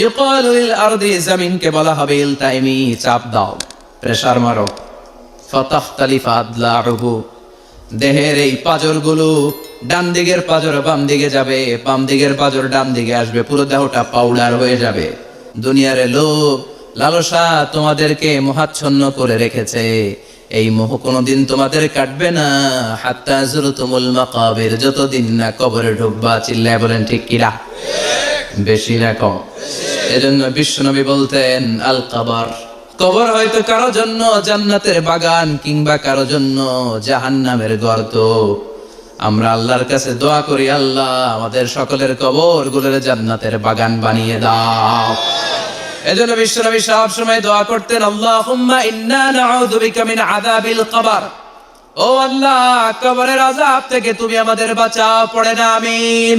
ইউকালু লিল আরদি, জমিনকে বলা হবে ইলতাইমি, চাপ দাও, প্রেসার মারো। ফাতাখতালিফা আদলাউহু, দেহের এই পাঁজরগুলো, ডান দিকের পাঁজর বাম দিকে যাবে, বাম দিকের পাঁজর ডান দিকে আসবে, পুরো দেহটা পাউডার হয়ে যাবে। দুনিয়ার লোভ লালসা তোমাদেরকে মোহাচ্ছন্ন করে রেখেছে, এই মোহ কোনোদিন তোমাদের কাটবে না। হাত্তা যুরতুমুল মাকাবির, যতদিন না কবরে ঢুকবা। চিল্লায় বলেন ঠিক কিনা? বেশি না কম? এজন্য বিশ্বনবী বলতেন আল কবর, কবর হয়তো কারো জন্য জান্নাতের বাগান, কিংবা কারো জন্য জাহান্নামের গর্ত। আমরা আল্লাহর কাছে দোয়া করি, আল্লাহ আমাদের সকলের কবর গুলোর জান্নাতের বাগান বানিয়ে দাও। এজন্য বিশ্বনবী সব সময় দোয়া করতেন, আল্লাহুম্মা ইন্না নাউযু বিকা মিন আযাবিল কবর, ও আল্লাহ কবরের আযাব থেকে তুমি আমাদের বাঁচাও। পড়ে না আমিন।